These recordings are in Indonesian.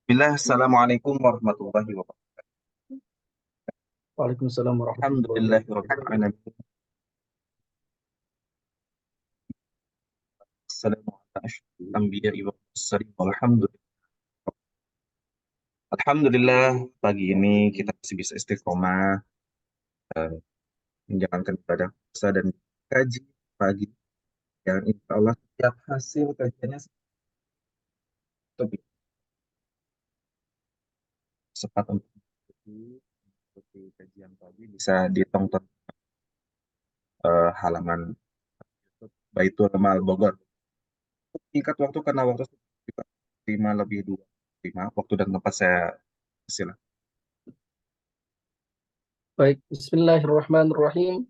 Bismillah, Assalamualaikum warahmatullahi wabarakatuh. Waalaikumsalam warahmatullahi wabarakatuh. Alhamdulillahirrahmanirrahim. Assalamualaikum warahmatullahi wabarakatuh. Alhamdulillah, pagi ini kita masih bisa istiqomah eh, menjalankan ibadah puasa dan kaji pagi yang insya Allah setiap hasil kajiannya lebih cepat untuk mengikuti kajian pagi bisa ditonton halaman YouTube Baitul Mal Bogor. Singkat waktu karena waktu juga 5 lebih 5 waktu dan tempat saya silakan. Baik, bismillahirrahmanirrahim.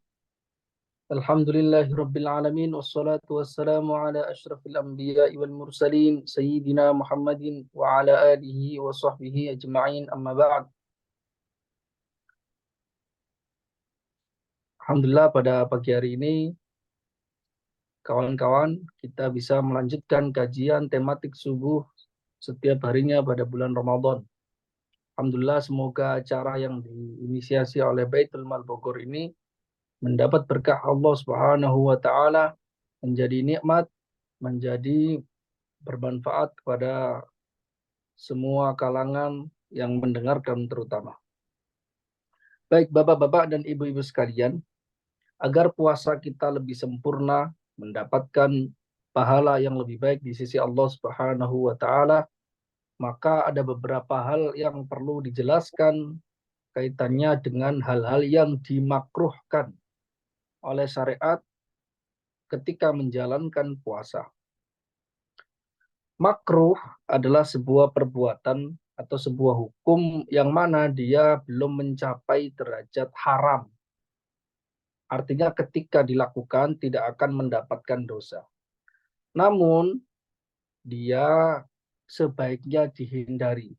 Alhamdulillahirabbil alamin wassalatu wassalamu ala asyrafil anbiya'i wal mursalin sayyidina Muhammadin wa ala alihi wa sahbihi ajma'in amma ba'd. Alhamdulillah pada pagi hari ini kawan-kawan kita bisa melanjutkan kajian tematik subuh setiap harinya pada bulan Ramadan. Alhamdulillah semoga acara yang diinisiasi oleh Baitul Mal Bogor ini mendapat berkah Allah Subhanahu wa taala, menjadi nikmat, menjadi bermanfaat kepada semua kalangan yang mendengarkan terutama. Baik Bapak-bapak dan Ibu-ibu sekalian, agar puasa kita lebih sempurna, mendapatkan pahala yang lebih baik di sisi Allah Subhanahu wa taala, maka ada beberapa hal yang perlu dijelaskan kaitannya dengan hal-hal yang dimakruhkan oleh syariat ketika menjalankan puasa. Makruh adalah sebuah perbuatan atau sebuah hukum yang mana dia belum mencapai derajat haram. Artinya ketika dilakukan tidak akan mendapatkan dosa. Namun dia sebaiknya dihindari.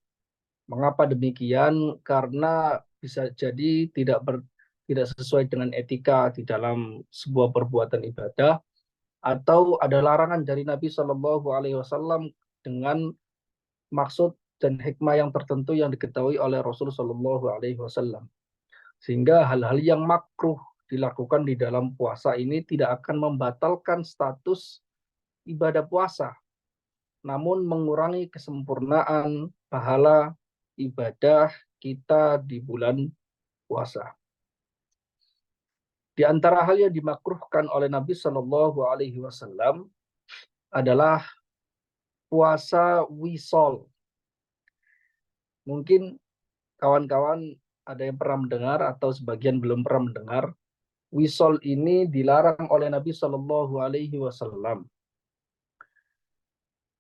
Mengapa demikian? Karena bisa jadi tidak sesuai dengan etika di dalam sebuah perbuatan ibadah, atau ada larangan dari Nabi Shallallahu Alaihi Wasallam dengan maksud dan hikmah yang tertentu yang diketahui oleh Rasul Shallallahu Alaihi Wasallam. Sehingga hal-hal yang makruh dilakukan di dalam puasa ini tidak akan membatalkan status ibadah puasa, namun mengurangi kesempurnaan pahala ibadah kita di bulan puasa. Di antara hal yang dimakruhkan oleh Nabi Shallallahu Alaihi Wasallam adalah puasa wisol. Mungkin kawan-kawan ada yang pernah mendengar atau sebagian belum pernah mendengar. Wisol ini dilarang oleh Nabi Shallallahu Alaihi Wasallam.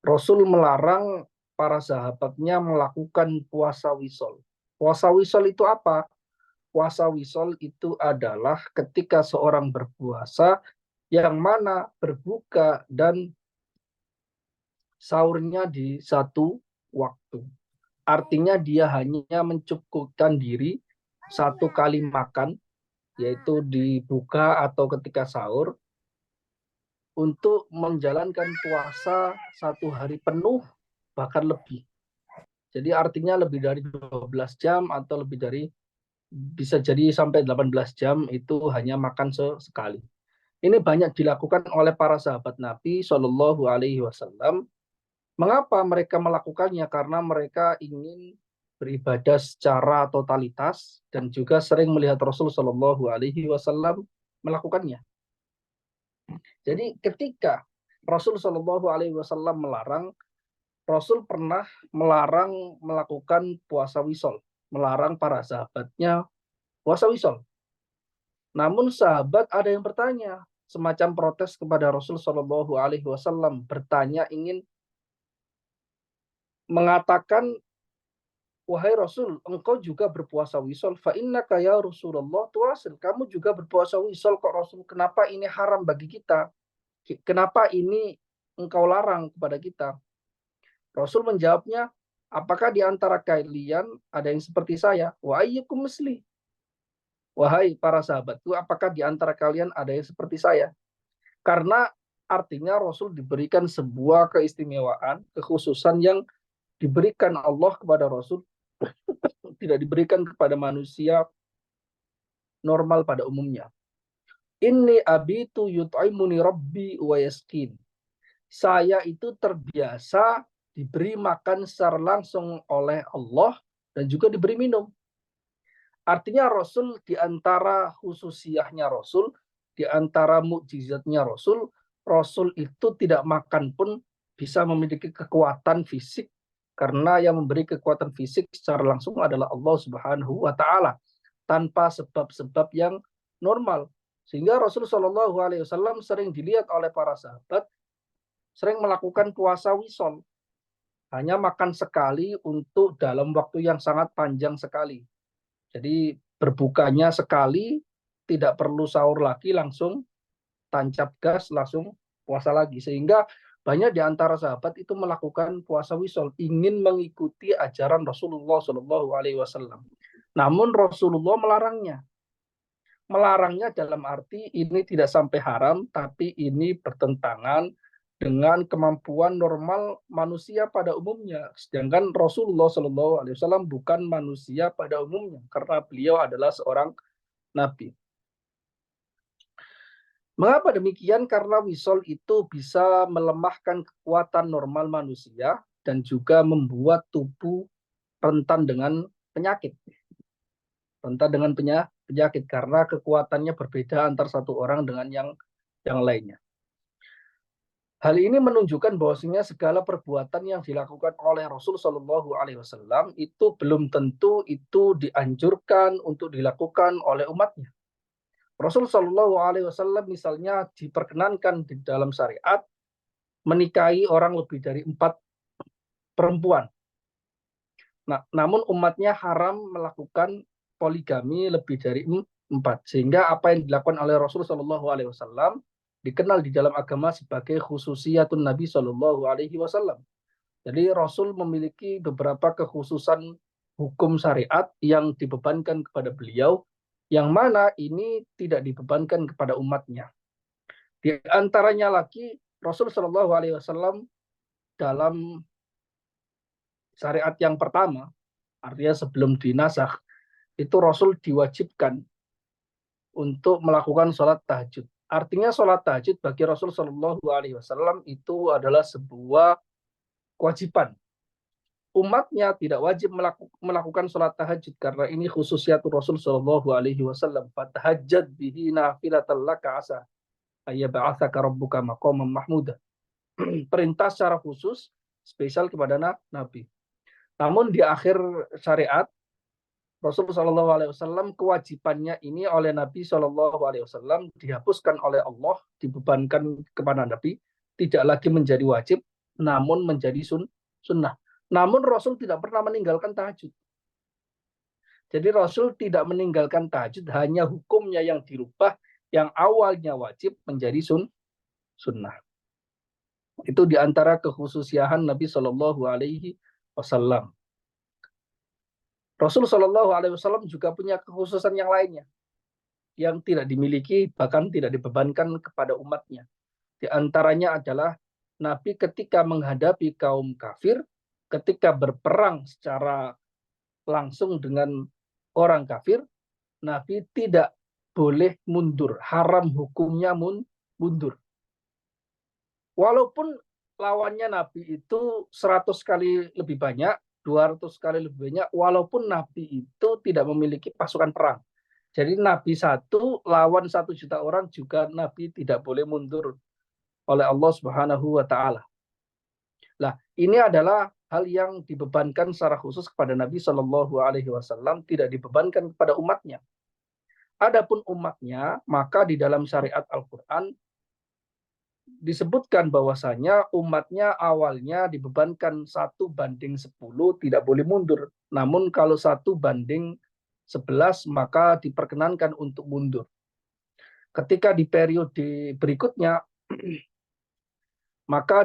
Rasul melarang para sahabatnya melakukan puasa wisol. Puasa wisol itu apa? Puasa wisol itu adalah ketika seorang berpuasa yang mana berbuka dan sahurnya di satu waktu. Artinya dia hanya mencukupkan diri satu kali makan, yaitu dibuka atau ketika sahur, untuk menjalankan puasa satu hari penuh, bahkan lebih. Jadi artinya lebih dari 12 jam atau lebih dari, bisa jadi sampai 18 jam itu hanya makan sekali. Ini banyak dilakukan oleh para sahabat Nabi Shallallahu Alaihi Wasallam. Mengapa mereka melakukannya? Karena mereka ingin beribadah secara totalitas dan juga sering melihat Rasul Shallallahu Alaihi Wasallam melakukannya. Jadi ketika Rasul Shallallahu Alaihi Wasallam melarang, Rasul pernah melarang melakukan puasa wisol, melarang para sahabatnya puasa wisol. Namun sahabat ada yang bertanya, semacam protes kepada Rasul Shallallahu Alaihi Wasallam, bertanya ingin mengatakan, wahai Rasul, engkau juga berpuasa wisol. Fa innaka ya Rasulullah tuasil. Kamu juga berpuasa wisol kok Rasul. Kenapa ini haram bagi kita? Kenapa ini engkau larang kepada kita? Rasul menjawabnya, apakah di antara kalian ada yang seperti saya? Wa ayyukum misli. Wahai para sahabatku, apakah di antara kalian ada yang seperti saya? Karena artinya Rasul diberikan sebuah keistimewaan, kekhususan yang diberikan Allah kepada Rasul, tidak diberikan kepada manusia normal pada umumnya. Inni abitu yut'imuni rabbi wa yaskin. Saya itu terbiasa diberi makan secara langsung oleh Allah dan juga diberi minum. Artinya Rasul di antara khususiyahnya Rasul, di antara mukjizatnya Rasul, Rasul itu tidak makan pun bisa memiliki kekuatan fisik, karena yang memberi kekuatan fisik secara langsung adalah Allah Subhanahu wa taala tanpa sebab-sebab yang normal. Sehingga Rasul Shallallahu alaihi wasallam sering dilihat oleh para sahabat sering melakukan puasa wisol, hanya makan sekali untuk dalam waktu yang sangat panjang sekali. Jadi berbukanya sekali, tidak perlu sahur lagi, langsung tancap gas, langsung puasa lagi. Sehingga banyak di antara sahabat itu melakukan puasa wisol, ingin mengikuti ajaran Rasulullah Shallallahu Alaihi Wasallam. Namun Rasulullah melarangnya. Melarangnya dalam arti ini tidak sampai haram, tapi ini bertentangan dengan kemampuan normal manusia pada umumnya. Sedangkan Rasulullah Shallallahu Alaihi Wasallam bukan manusia pada umumnya, karena beliau adalah seorang nabi. Mengapa demikian? Karena wisol itu bisa melemahkan kekuatan normal manusia dan juga membuat tubuh rentan dengan penyakit. Rentan dengan penyakit karena kekuatannya berbeda antar satu orang dengan yang lainnya. Hal ini menunjukkan bahwasanya segala perbuatan yang dilakukan oleh Rasul Shallallahu Alaihi Wasallam itu belum tentu itu dianjurkan untuk dilakukan oleh umatnya. Rasul Shallallahu Alaihi Wasallam misalnya diperkenankan di dalam syariat menikahi orang lebih dari 4 perempuan. Nah, namun umatnya haram melakukan poligami lebih dari 4. Sehingga apa yang dilakukan oleh Rasul Shallallahu Alaihi Wasallam dikenal di dalam agama sebagai khususiyatun Nabi Shallallahu Alaihi Wasallam. Jadi Rasul memiliki beberapa kekhususan hukum syariat yang dibebankan kepada beliau, yang mana ini tidak dibebankan kepada umatnya. Di antaranya lagi Rasul Shallallahu Alaihi Wasallam dalam syariat yang pertama, artinya sebelum dinasakh, itu Rasul diwajibkan untuk melakukan sholat tahajud. Artinya sholat tahajud bagi Rasul Shallallahu Alaihi Wasallam itu adalah sebuah kewajiban. Umatnya tidak wajib melakukan sholat tahajud karena ini khususiatul Rasul Shallallahu Alaihi Wasallam. Fatahajjad bihi nafilatan laka asa ayyab'atsaka rabbuka maqaman mahmuda. Perintah secara khusus spesial kepada Nabi. Namun di akhir syariat Rasul Shallallahu Alaihi Wasallam kewajibannya ini oleh Nabi Shallallahu Alaihi Wasallam dihapuskan oleh Allah, dibebankan kepada Nabi, tidak lagi menjadi wajib, namun menjadi sunnah. Namun Rasul tidak pernah meninggalkan tahajud. Jadi Rasul tidak meninggalkan tahajud, hanya hukumnya yang dirubah, yang awalnya wajib menjadi sunnah. Itu diantara kekhususiaan Nabi Shallallahu Alaihi Wasallam. Rasul Shallallahu Alaihi Wasallam juga punya kekhususan yang lainnya yang tidak dimiliki, bahkan tidak dibebankan kepada umatnya. Di antaranya adalah Nabi ketika menghadapi kaum kafir, ketika berperang secara langsung dengan orang kafir, Nabi tidak boleh mundur, haram hukumnya mundur. Walaupun lawannya Nabi itu 100 kali lebih banyak, 200 kali lebih banyak, walaupun Nabi itu tidak memiliki pasukan perang. Jadi Nabi satu lawan 1 juta orang juga Nabi tidak boleh mundur oleh Allah Subhanahu wa taala. Nah, ini adalah hal yang dibebankan secara khusus kepada Nabi Shallallahu Alaihi Wasallam, tidak dibebankan kepada umatnya. Adapun umatnya, maka di dalam syariat Al-Quran disebutkan bahwasanya umatnya awalnya dibebankan 1:10 tidak boleh mundur. Namun kalau 1:11 maka diperkenankan untuk mundur. Ketika di periode berikutnya maka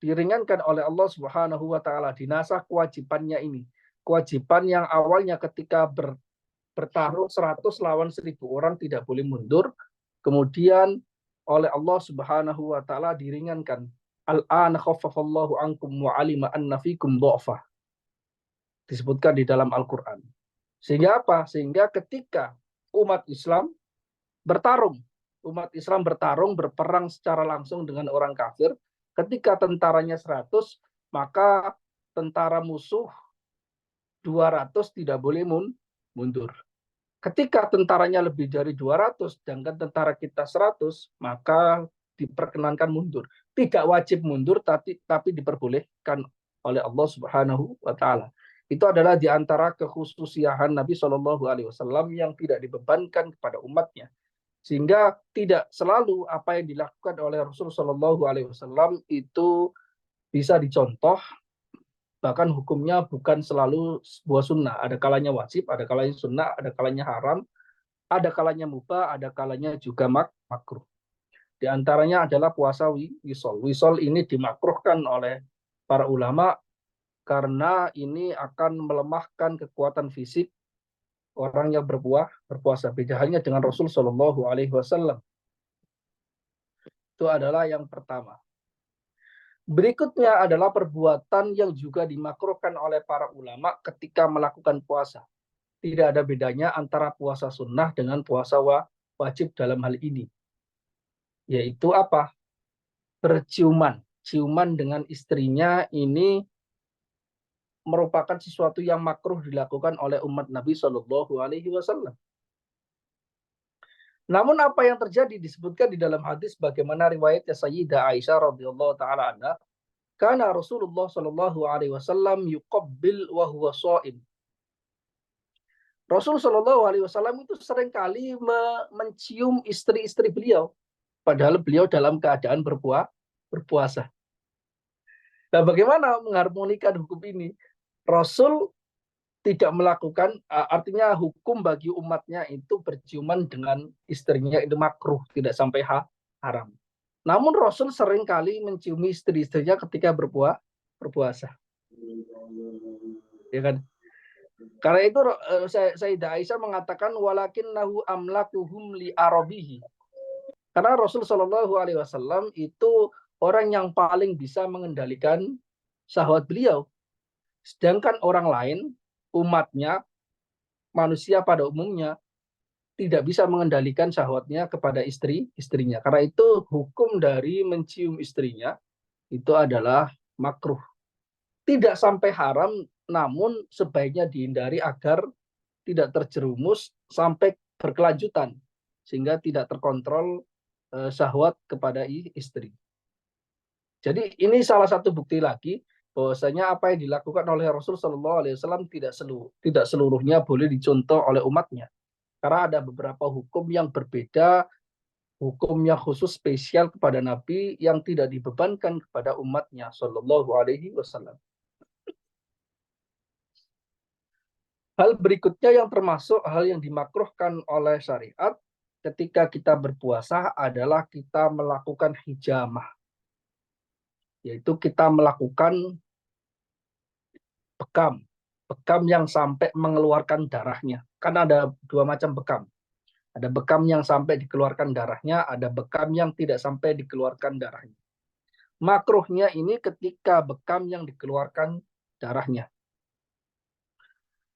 diringankan oleh Allah Subhanahu wa taala, dinasah kewajibannya ini. Kewajiban yang awalnya ketika bertarung 100 lawan 1000 orang tidak boleh mundur, kemudian oleh Allah Subhanahu wa taala diringankan Al-ana khaffafallahu ankum wa alima anna fikum dha'fa. Disebutkan di dalam Al-Qur'an. Sehingga apa? Sehingga ketika umat Islam bertarung, berperang secara langsung dengan orang kafir, ketika tentaranya 100, maka tentara musuh 200 tidak boleh mundur. Ketika tentaranya lebih dari 200, sedangkan tentara kita 100, maka diperkenankan mundur. Tidak wajib mundur, tapi diperbolehkan oleh Allah Subhanahu wa Ta'ala. Itu adalah di antara kekhususiaan Nabi Shallallahu Alaihi Wasallam yang tidak dibebankan kepada umatnya, sehingga tidak selalu apa yang dilakukan oleh Rasul Shallallahu Alaihi Wasallam itu bisa dicontoh. Bahkan hukumnya bukan selalu sebuah sunnah. Ada kalanya wajib, ada kalanya sunnah, ada kalanya haram, ada kalanya mubah, ada kalanya juga makruh. Di antaranya adalah puasa wisol. Wisol ini dimakruhkan oleh para ulama karena ini akan melemahkan kekuatan fisik orang yang berpuasa. Beda halnya dengan Rasul Shallallahu Alaihi Wasallam. Itu adalah yang pertama. Berikutnya adalah perbuatan yang juga dimakruhkan oleh para ulama ketika melakukan puasa. Tidak ada bedanya antara puasa sunnah dengan puasa wajib dalam hal ini. Yaitu apa? Berciuman. Ciuman dengan istrinya ini merupakan sesuatu yang makruh dilakukan oleh umat Nabi Shallallahu Alaihi Wasallam. Namun apa yang terjadi disebutkan di dalam hadis bagaimana riwayatnya Sayyidah Aisyah radhiyallahu taala anha, karena Rasulullah Shallallahu Alaihi Wasallam yuqabbil wa huwa shaim. Rasul Shallallahu Alaihi Wasallam itu seringkali mencium istri-istri beliau, padahal beliau dalam keadaan berpuasa. Nah, bagaimana mengharmonikan hukum ini? Rasul tidak melakukan, artinya hukum bagi umatnya itu berciuman dengan istrinya itu makruh, tidak sampai haram. Namun Rasul seringkali menciumi istri-istrinya ketika berpuasa. Ya kan? Karena itu Sayyidah Aisyah mengatakan walakinnahu amlakuhum li arabihi. Karena Rasul Shallallahu Alaihi Wasallam itu orang yang paling bisa mengendalikan syahwat beliau. Sedangkan orang lain, umatnya, manusia pada umumnya, tidak bisa mengendalikan syahwatnya kepada istrinya. Karena itu hukum dari mencium istrinya itu adalah makruh. Tidak sampai haram, namun sebaiknya dihindari agar tidak terjerumus sampai berkelanjutan, sehingga tidak terkontrol syahwat kepada istri. Jadi ini salah satu bukti lagi bahwasanya apa yang dilakukan oleh Rasul Shallallahu Alaihi Wasallam tidak seluruhnya boleh dicontoh oleh umatnya, karena ada beberapa hukum yang berbeda, hukum yang khusus spesial kepada Nabi yang tidak dibebankan kepada umatnya Shallallahu Alaihi Wasallam. Hal berikutnya yang termasuk hal yang dimakruhkan oleh syariat ketika kita berpuasa adalah kita melakukan hijamah, yaitu kita melakukan bekam yang sampai mengeluarkan darahnya. Kan ada dua macam bekam. Ada bekam yang sampai dikeluarkan darahnya, ada bekam yang tidak sampai dikeluarkan darahnya. Makruhnya ini ketika bekam yang dikeluarkan darahnya.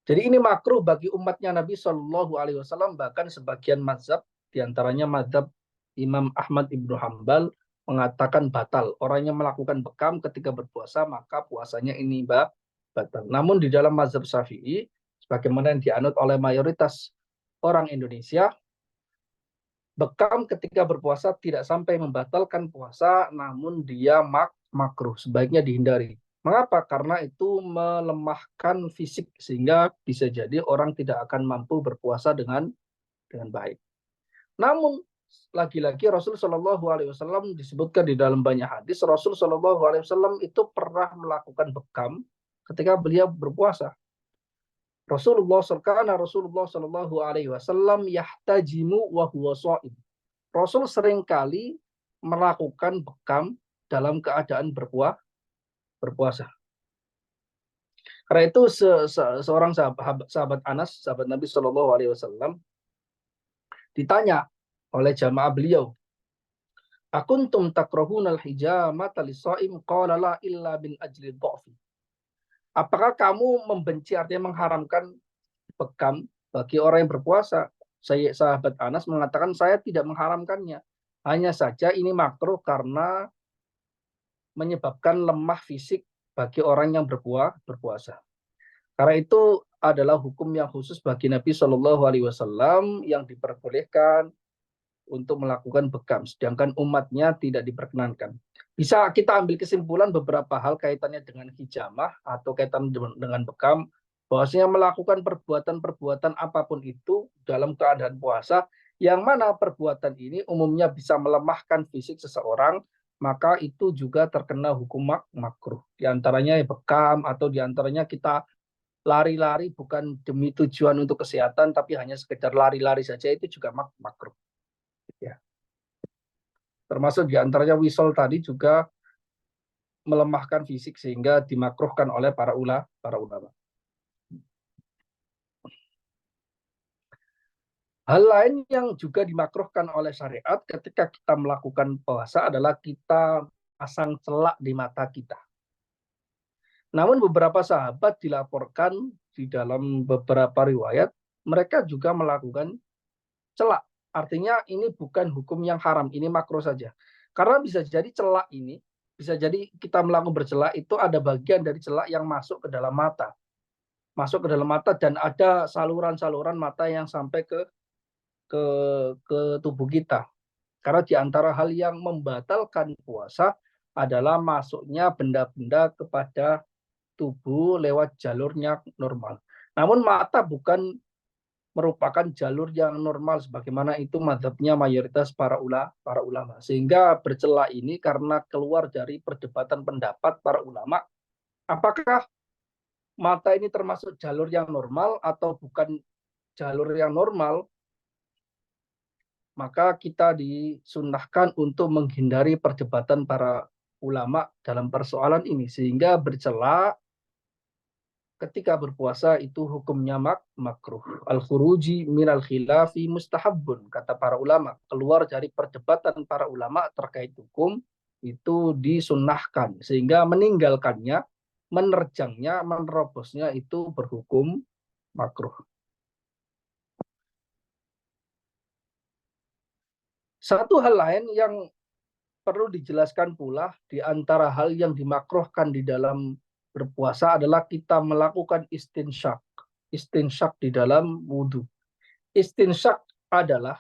Jadi ini makruh bagi umatnya Nabi Shallallahu Alaihi Wasallam, bahkan sebagian mazhab, diantaranya mazhab Imam Ahmad Ibnu Hambal, mengatakan batal. Orang yang melakukan bekam ketika berpuasa, maka puasanya ini batal. Namun di dalam mazhab Syafi'i, sebagaimana yang dianut oleh mayoritas orang Indonesia, bekam ketika berpuasa tidak sampai membatalkan puasa, namun dia makruh, sebaiknya dihindari. Mengapa? Karena itu melemahkan fisik, sehingga bisa jadi orang tidak akan mampu berpuasa dengan baik. Namun lagi-lagi Rasul Shallallahu Alaihi Wasallam disebutkan di dalam banyak hadis, Rasul Shallallahu Alaihi Wasallam itu pernah melakukan bekam ketika beliau berpuasa. Rasulullah Shallallahu Alaihi Wasallam yahtajimu wa huwa shaim. Rasul seringkali melakukan bekam dalam keadaan berpuasa. Karena itu seorang sahabat Anas, sahabat Nabi Shallallahu Alaihi Wasallam, ditanya oleh jamaah beliau, Akuntum takrahunal hijamata lis-shaim qala la illa min ajli dha'fi. Apakah kamu membenci, artinya mengharamkan bekam bagi orang yang berpuasa? Saya, sahabat Anas mengatakan saya tidak mengharamkannya. Hanya saja ini makruh karena menyebabkan lemah fisik bagi orang yang berpuasa. Karena itu adalah hukum yang khusus bagi Nabi Shallallahu Alaihi Wasallam yang diperbolehkan untuk melakukan bekam, sedangkan umatnya tidak diperkenankan. Bisa kita ambil kesimpulan beberapa hal kaitannya dengan hijamah atau kaitan dengan bekam, bahwasanya melakukan perbuatan-perbuatan apapun itu dalam keadaan puasa, yang mana perbuatan ini umumnya bisa melemahkan fisik seseorang, maka itu juga terkena hukum makruh. Di antaranya bekam, atau di antaranya kita lari-lari bukan demi tujuan untuk kesehatan, tapi hanya sekedar lari-lari saja, itu juga makruh. Ya. Termasuk diantaranya wisol tadi juga melemahkan fisik sehingga dimakruhkan oleh para ulama. Hal lain yang juga dimakruhkan oleh syariat ketika kita melakukan puasa adalah kita pasang celak di mata kita. Namun beberapa sahabat dilaporkan di dalam beberapa riwayat mereka juga melakukan celak. Artinya ini bukan hukum yang haram, ini makruh saja. Karena bisa jadi celak ini, bisa jadi kita melakukan bercelak itu ada bagian dari celak yang masuk ke dalam mata. Masuk ke dalam mata dan ada saluran-saluran mata yang sampai ke tubuh kita. Karena di antara hal yang membatalkan puasa adalah masuknya benda-benda kepada tubuh lewat jalurnya normal. Namun mata bukan merupakan jalur yang normal sebagaimana itu mazhabnya mayoritas para ulama. Sehingga bercela ini karena keluar dari perdebatan pendapat para ulama, apakah mata ini termasuk jalur yang normal atau bukan jalur yang normal, maka kita disunnahkan untuk menghindari perdebatan para ulama dalam persoalan ini, sehingga bercela ketika berpuasa itu hukumnya makruh. Al-khuruji minal khilafi mustahabun, kata para ulama. Keluar dari perdebatan para ulama terkait hukum itu disunnahkan, sehingga meninggalkannya, menerjangnya, menerobosnya itu berhukum makruh. Satu hal lain yang perlu dijelaskan pula di antara hal yang dimakruhkan di dalam berpuasa adalah kita melakukan istinsyak. Istinsyak di dalam wudhu. Istinsyak adalah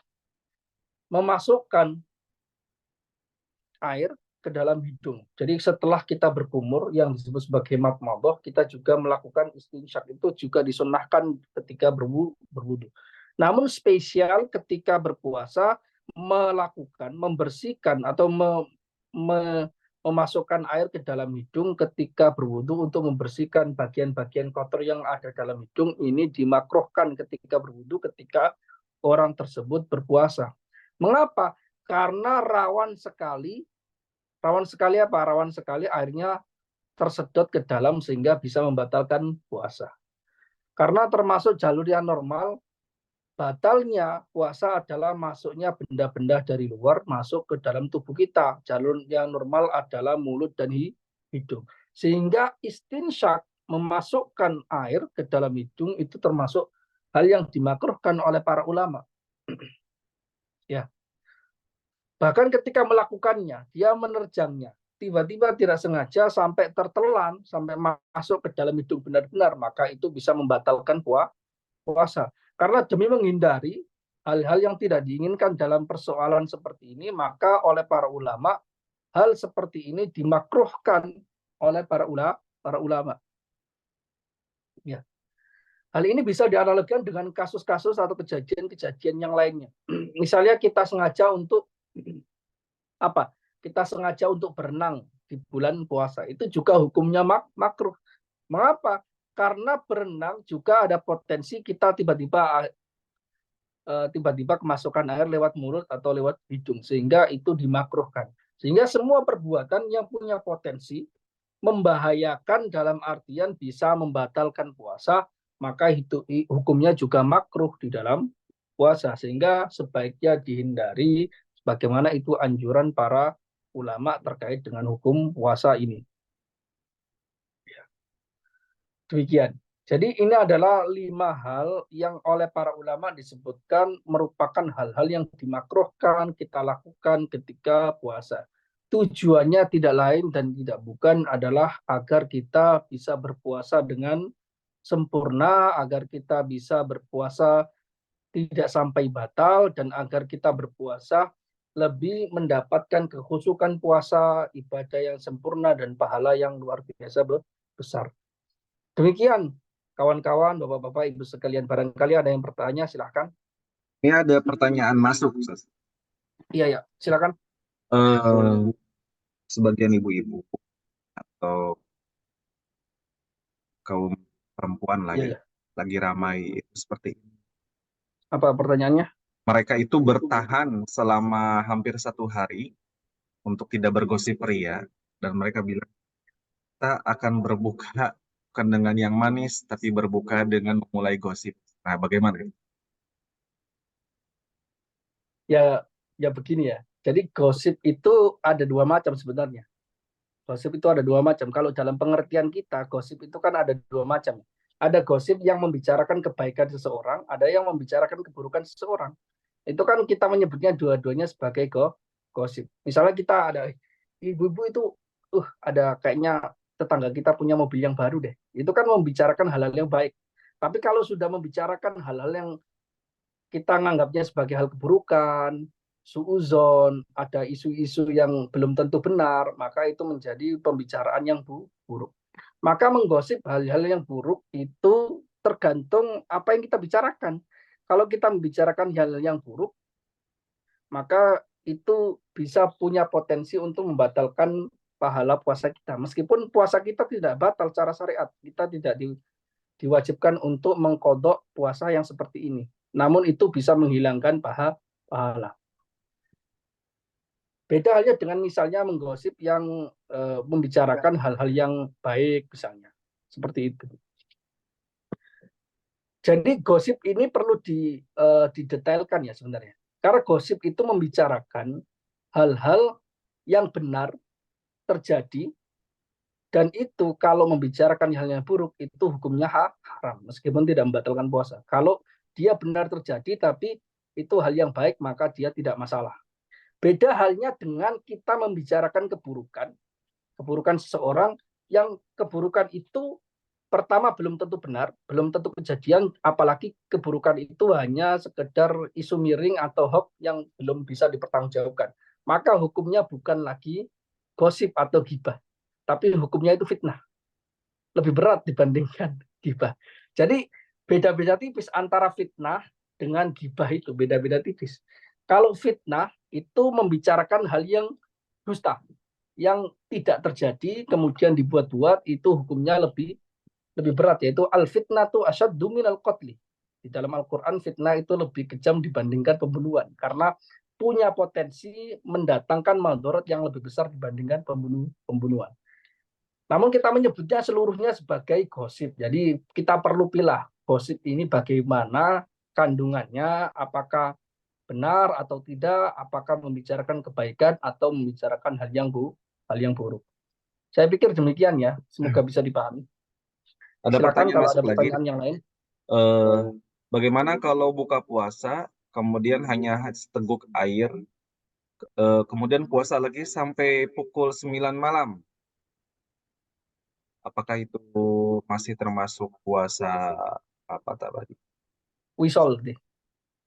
memasukkan air ke dalam hidung. Jadi setelah kita berkumur yang disebut sebagai madmadah, kita juga melakukan istinsyak. Itu juga disunnahkan ketika berwudhu. Namun spesial ketika berpuasa melakukan, membersihkan atau memasukkan air ke dalam hidung ketika berwudhu untuk membersihkan bagian-bagian kotor yang ada dalam hidung, ini dimakruhkan ketika berwudhu ketika orang tersebut berpuasa. Mengapa? Karena rawan sekali apa? Rawan sekali airnya tersedot ke dalam sehingga bisa membatalkan puasa. Karena termasuk jalur yang normal, batalnya puasa adalah masuknya benda-benda dari luar masuk ke dalam tubuh kita. Jalur yang normal adalah mulut dan hidung. Sehingga istinsyak, memasukkan air ke dalam hidung, itu termasuk hal yang dimakruhkan oleh para ulama. Ya. Bahkan ketika melakukannya, dia menerjangnya. Tiba-tiba tidak sengaja sampai tertelan, sampai masuk ke dalam hidung benar-benar, maka itu bisa membatalkan puasa. Karena demi menghindari hal-hal yang tidak diinginkan dalam persoalan seperti ini, maka oleh para ulama, hal seperti ini dimakruhkan oleh para ulama. Ya. Hal ini bisa dianalogikan dengan kasus-kasus atau kejadian-kejadian yang lainnya. Misalnya kita sengaja untuk apa? Kita sengaja untuk berenang di bulan puasa. Itu juga hukumnya makruh. Mengapa? Karena berenang juga ada potensi kita tiba-tiba kemasukan air lewat mulut atau lewat hidung, sehingga itu dimakruhkan. Sehingga semua perbuatan yang punya potensi membahayakan dalam artian bisa membatalkan puasa, maka hukumnya juga makruh di dalam puasa, sehingga sebaiknya dihindari bagaimana itu anjuran para ulama terkait dengan hukum puasa ini. Demikian. Jadi ini adalah 5 hal yang oleh para ulama disebutkan merupakan hal-hal yang dimakruhkan kita lakukan ketika puasa. Tujuannya tidak lain dan tidak bukan adalah agar kita bisa berpuasa dengan sempurna, agar kita bisa berpuasa tidak sampai batal, dan agar kita berpuasa lebih mendapatkan kekhusyukan puasa, ibadah yang sempurna, dan pahala yang luar biasa besar. Demikian, kawan-kawan, bapak-bapak, ibu sekalian, barangkali ada yang bertanya, silahkan. Ini ada pertanyaan masuk, Ustaz. Iya, ya, silakan. Sebagian ibu-ibu atau kaum perempuan lah Iya, ya, ya. lagi ramai itu seperti ini. Apa pertanyaannya? Mereka itu bertahan selama hampir 1 hari untuk tidak bergosip ria, dan mereka bilang kita akan berbuka bukan dengan yang manis, tapi berbuka dengan memulai gosip. Nah, bagaimana? Ya, ya begini ya. Jadi gosip itu ada 2 macam sebenarnya. Gosip itu ada 2 macam. Kalau dalam pengertian kita, gosip itu kan ada 2 macam. Ada gosip yang membicarakan kebaikan seseorang, ada yang membicarakan keburukan seseorang. Itu kan kita menyebutnya dua-duanya sebagai gosip. Misalnya kita ada ibu-ibu itu, ada kayaknya tetangga kita punya mobil yang baru deh. Itu kan membicarakan hal-hal yang baik. Tapi kalau sudah membicarakan hal-hal yang kita menganggapnya sebagai hal keburukan, suuzon, ada isu-isu yang belum tentu benar, maka itu menjadi pembicaraan yang buruk. Maka menggosip hal-hal yang buruk itu tergantung apa yang kita bicarakan. Kalau kita membicarakan hal yang buruk, maka itu bisa punya potensi untuk membatalkan pahala puasa kita. Meskipun puasa kita tidak batal secara syariat, kita tidak diwajibkan untuk mengkodok puasa yang seperti ini. Namun itu bisa menghilangkan pahala. Beda halnya dengan misalnya menggosip yang membicarakan hal-hal yang baik misalnya. Seperti itu. Jadi gosip ini perlu didetailkan ya sebenarnya. Karena gosip itu membicarakan hal-hal yang benar terjadi, dan itu kalau membicarakan hal yang buruk itu hukumnya haram meskipun tidak membatalkan puasa. Kalau dia benar terjadi tapi itu hal yang baik, maka dia tidak masalah. Beda halnya dengan kita membicarakan keburukan seseorang, yang keburukan itu pertama belum tentu benar, belum tentu kejadian, apalagi keburukan itu hanya sekedar isu miring atau hoax yang belum bisa dipertanggungjawabkan. Maka hukumnya bukan lagi gosip atau gibah, tapi hukumnya itu fitnah. Lebih berat dibandingkan gibah. Jadi beda-beda tipis antara fitnah dengan gibah, itu beda-beda tipis. Kalau fitnah itu membicarakan hal yang dusta, yang tidak terjadi kemudian dibuat-buat, itu hukumnya lebih berat, yaitu al fitnatu asyaddu minal qatli. Di dalam Al-Qur'an fitnah itu lebih kejam dibandingkan pembunuhan karena punya potensi mendatangkan madharat yang lebih besar dibandingkan pembunuhan. Namun kita menyebutnya seluruhnya sebagai gosip. Jadi kita perlu pilih gosip ini bagaimana kandungannya, apakah benar atau tidak, apakah membicarakan kebaikan atau membicarakan hal yang buruk. Saya pikir demikian ya, semoga bisa dipahami. Ada Silakan pertanyaan kalau masuk ada lagi. pertanyaan yang lain. Bagaimana kalau buka puasa, kemudian hanya seteguk air, kemudian puasa lagi sampai pukul 9 malam? Apakah itu masih termasuk puasa apa tadi? Wisol deh.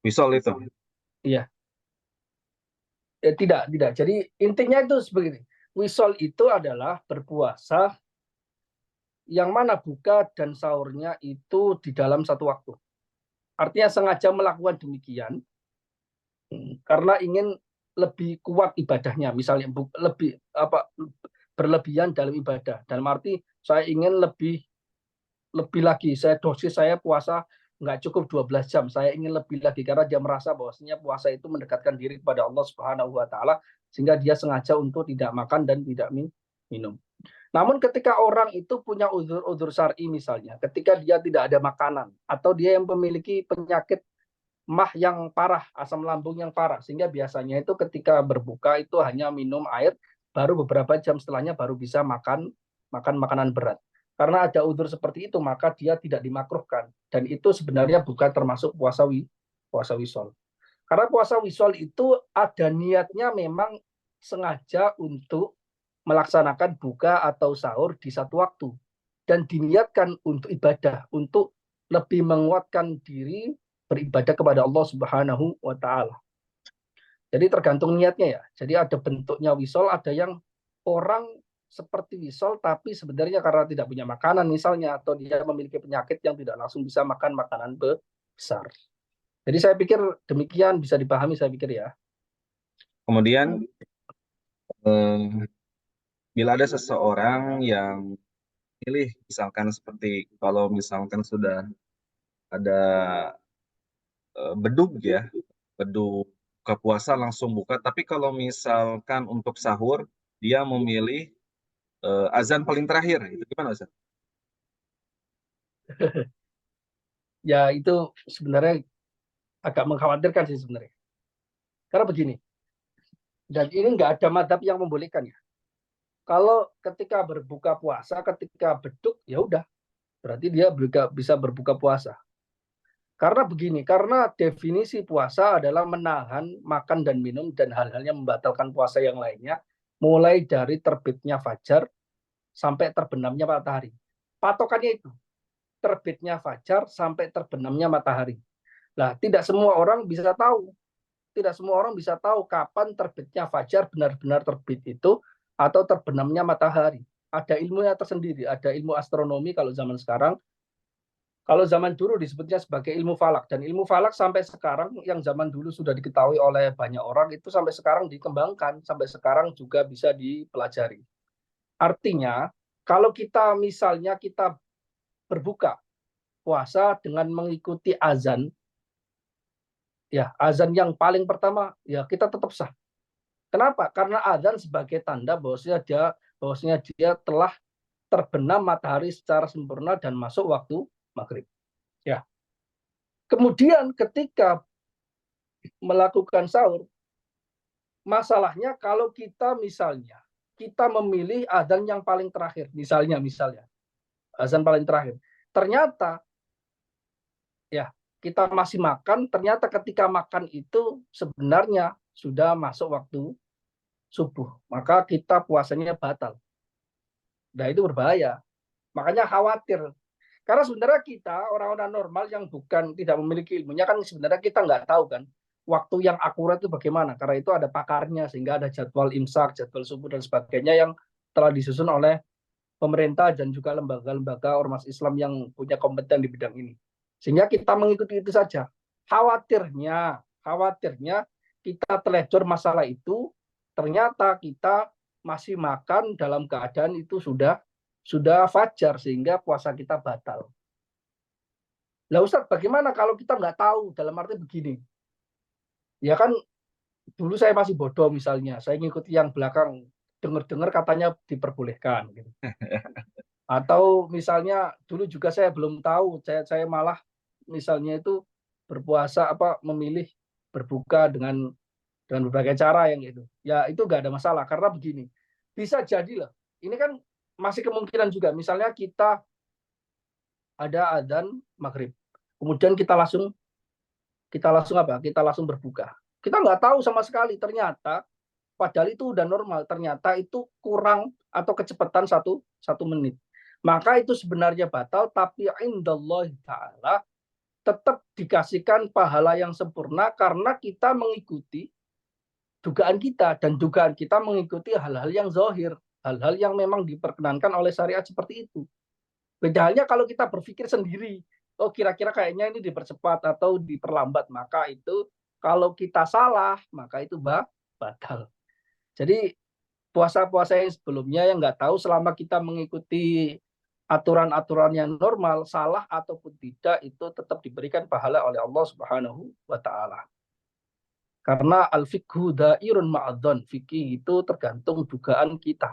Wisol itu. Iya. Tidak. Jadi intinya itu seperti ini. Wisol itu adalah berpuasa yang mana buka dan sahurnya itu di dalam satu waktu. Artinya sengaja melakukan demikian karena ingin lebih kuat ibadahnya, misalnya lebih berlebihan dalam ibadah. Dalam arti saya ingin lebih lagi, dosis saya puasa nggak cukup 12 jam, saya ingin lebih lagi karena dia merasa bahwasanya puasa itu mendekatkan diri kepada Allah Subhanahu wa taala, sehingga dia sengaja untuk tidak makan dan tidak minum. Namun ketika orang itu punya udzur syar'i, misalnya ketika dia tidak ada makanan atau dia yang memiliki penyakit mah yang parah, asam lambung yang parah. Sehingga biasanya itu ketika berbuka itu hanya minum air, baru beberapa jam setelahnya baru bisa makan makanan berat. Karena ada udzur seperti itu, maka dia tidak dimakruhkan. Dan itu sebenarnya bukan termasuk puasa wisol. Karena puasa wisol itu ada niatnya memang sengaja untuk melaksanakan buka atau sahur di satu waktu. Dan diniatkan untuk ibadah, untuk lebih menguatkan diri beribadah kepada Allah Subhanahu wa taala. Jadi tergantung niatnya ya. Jadi ada bentuknya wisol, ada yang orang seperti wisol tapi sebenarnya karena tidak punya makanan misalnya atau dia memiliki penyakit yang tidak langsung bisa makan makanan besar. Jadi saya pikir demikian bisa dipahami saya pikir ya. Kemudian eh, bila ada seseorang yang pilih, misalkan seperti kalau misalkan sudah ada bedug ya, bedug buka puasa langsung buka, tapi kalau misalkan untuk sahur dia memilih azan paling terakhir, itu gimana Ustaz? Ya itu sebenarnya agak mengkhawatirkan sih sebenarnya. Karena begini, dan ini nggak ada madhab yang membolehkan ya. Kalau ketika berbuka puasa, ketika beduk, ya udah, berarti dia bisa berbuka puasa. Karena begini, karena definisi puasa adalah menahan makan dan minum dan hal-hal yang membatalkan puasa yang lainnya, mulai dari terbitnya fajar sampai terbenamnya matahari. Patokannya itu, terbitnya fajar sampai terbenamnya matahari. Nah, tidak semua orang bisa tahu. Tidak semua orang bisa tahu kapan terbitnya fajar benar-benar terbit itu atau terbenamnya matahari. Ada ilmunya tersendiri, ada ilmu astronomi kalau zaman sekarang. Kalau zaman dulu disebutnya sebagai ilmu falak, dan ilmu falak sampai sekarang yang zaman dulu sudah diketahui oleh banyak orang itu sampai sekarang dikembangkan, sampai sekarang juga bisa dipelajari. Artinya, kalau kita misalnya kita berbuka puasa dengan mengikuti azan, ya azan yang paling pertama ya kita tetap sah. Kenapa? Karena azan sebagai tanda bahwasanya dia telah terbenam matahari secara sempurna dan masuk waktu maghrib. Ya. Kemudian ketika melakukan sahur, masalahnya kalau kita misalnya kita memilih azan yang paling terakhir, misalnya azan paling terakhir. Ternyata ya kita masih makan, ternyata ketika makan itu sebenarnya sudah masuk waktu subuh, maka kita puasanya batal. Nah itu berbahaya. Makanya khawatir. Karena sebenarnya kita orang-orang normal yang bukan tidak memiliki ilmunya kan sebenarnya kita nggak tahu kan waktu yang akurat itu bagaimana. Karena itu ada pakarnya sehingga ada jadwal imsak, jadwal subuh dan sebagainya yang telah disusun oleh pemerintah dan juga lembaga-lembaga ormas Islam yang punya kompeten di bidang ini. Sehingga kita mengikuti itu saja. Khawatirnya kita teledor masalah itu, ternyata kita masih makan dalam keadaan itu sudah fajar sehingga puasa kita batal. Lah Ustaz, bagaimana kalau kita nggak tahu? Dalam arti begini, ya kan dulu saya masih bodoh misalnya, saya ngikuti yang belakang, dengar-dengar katanya diperbolehkan. Gitu. Atau misalnya dulu juga saya belum tahu, saya malah misalnya itu berpuasa memilih berbuka dengan berbagai cara yang itu. Ya itu nggak ada masalah karena begini, bisa jadi lah. Ini kan masih kemungkinan juga. Misalnya kita ada adzan maghrib, kemudian kita langsung berbuka. Kita nggak tahu sama sekali ternyata padahal itu udah normal, ternyata itu kurang atau kecepatan satu menit. Maka itu sebenarnya batal, tapi indallah ta'ala tetap dikasihkan pahala yang sempurna karena kita mengikuti dugaan kita, dan dugaan kita mengikuti hal-hal yang zahir, hal-hal yang memang diperkenankan oleh syariat seperti itu. Beda halnya kalau kita berpikir sendiri, oh kira-kira kayaknya ini dipercepat atau diperlambat, maka itu kalau kita salah, maka itu batal. Jadi puasa-puasa yang sebelumnya yang nggak tahu selama kita mengikuti aturan-aturan yang normal, salah ataupun tidak, itu tetap diberikan pahala oleh Allah Subhanahu wa Ta'ala. Karena al-fiqhu dairun ma'adzon, fikih itu tergantung dugaan kita.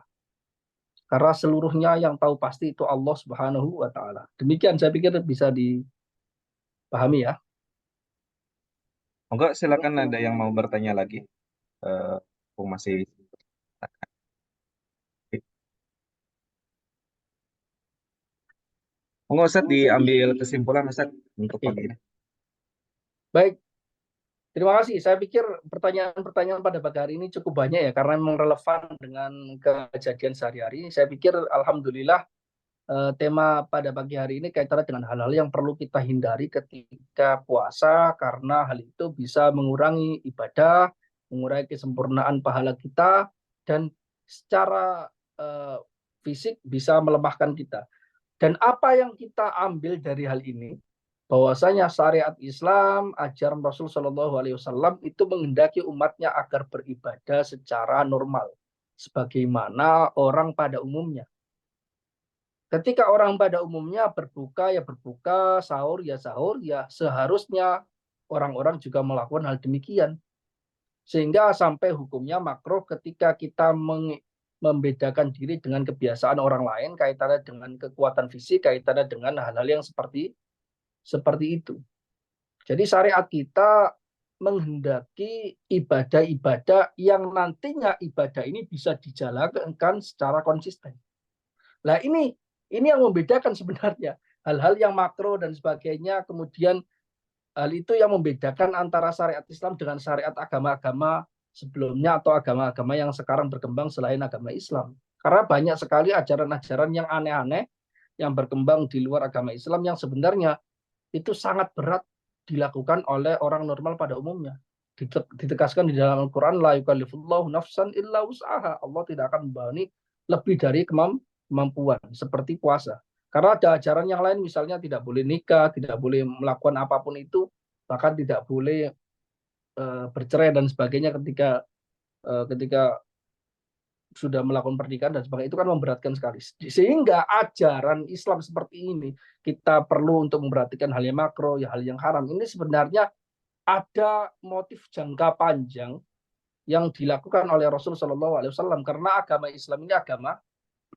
Karena seluruhnya yang tahu pasti itu Allah Subhanahu wa Ta'ala. Demikian saya pikir bisa dipahami ya. Monggo silakan ada yang mau bertanya lagi. Aku masih monggo Ustaz diambil kesimpulan Ustaz untuk Oke. pagi ini. Baik, terima kasih. Saya pikir pertanyaan-pertanyaan pada pagi hari ini cukup banyak ya, karena memang relevan dengan kejadian sehari-hari. Saya pikir alhamdulillah tema pada pagi hari ini kaitannya dengan hal-hal yang perlu kita hindari ketika puasa, karena hal itu bisa mengurangi ibadah, mengurangi kesempurnaan pahala kita, dan secara eh, fisik bisa melemahkan kita. Dan apa yang kita ambil dari hal ini? Bahwasanya syariat Islam, ajaran Rasul Shallallahu Alaihi Wasallam itu menghendaki umatnya agar beribadah secara normal, sebagaimana orang pada umumnya. Ketika orang pada umumnya berbuka ya berbuka, sahur ya seharusnya orang-orang juga melakukan hal demikian. Sehingga sampai hukumnya makruh ketika kita membedakan diri dengan kebiasaan orang lain, kaitannya dengan kekuatan fisik, kaitannya dengan hal-hal yang seperti itu. Jadi syariat kita menghendaki ibadah-ibadah yang nantinya ibadah ini bisa dijalankan secara konsisten. Nah, ini yang membedakan sebenarnya. Hal-hal yang makro dan sebagainya, kemudian hal itu yang membedakan antara syariat Islam dengan syariat agama-agama sebelumnya atau agama-agama yang sekarang berkembang selain agama Islam. Karena banyak sekali ajaran-ajaran yang aneh-aneh yang berkembang di luar agama Islam yang sebenarnya itu sangat berat dilakukan oleh orang normal pada umumnya. Ditegaskan di dalam Al-Quran, la yukallifullahu nafsan illa wus'aha. Allah tidak akan membebani lebih dari kemampuan, seperti puasa. Karena ada ajaran yang lain, misalnya tidak boleh nikah, tidak boleh melakukan apapun itu, bahkan tidak boleh bercerai dan sebagainya ketika sudah melakukan pernikahan dan sebagainya, itu kan memberatkan sekali. Sehingga ajaran Islam seperti ini, kita perlu untuk memperhatikan hal yang makro, ya hal yang haram. Ini sebenarnya ada motif jangka panjang yang dilakukan oleh Rasul Shallallahu Alaihi Wasallam, karena agama Islam ini agama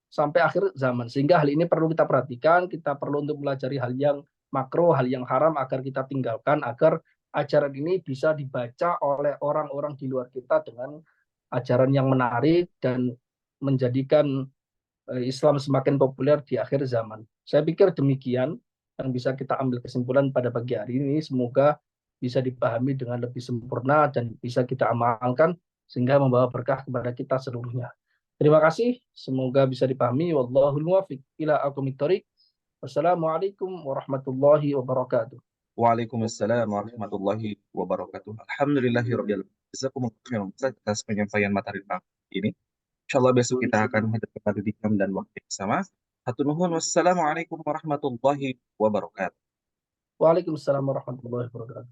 sampai akhir zaman. Sehingga hal ini perlu kita perhatikan, kita perlu untuk pelajari hal yang makro, hal yang haram agar kita tinggalkan, agar ajaran ini bisa dibaca oleh orang-orang di luar kita dengan ajaran yang menarik dan menjadikan Islam semakin populer di akhir zaman. Saya pikir demikian yang bisa kita ambil kesimpulan pada pagi hari ini. Semoga bisa dipahami dengan lebih sempurna dan bisa kita amalkan sehingga membawa berkah kepada kita seluruhnya. Terima kasih, semoga bisa dipahami. Wallahul muwaffiq ila aqwamit thoriq. Wassalamualaikum warahmatullahi wabarakatuh. Waalaikumsalam warahmatullahi wabarakatuh. Alhamdulillahirabbil alamin. Jazakumullah khairan Ustaz atas penyampaian materi pagi ini. Insyaallah besok kita akan hadir kembali di jam dan waktu yang sama. Hatur nuhun. Wassalamualaikum warahmatullahi wabarakatuh. Waalaikumsalam warahmatullahi wabarakatuh.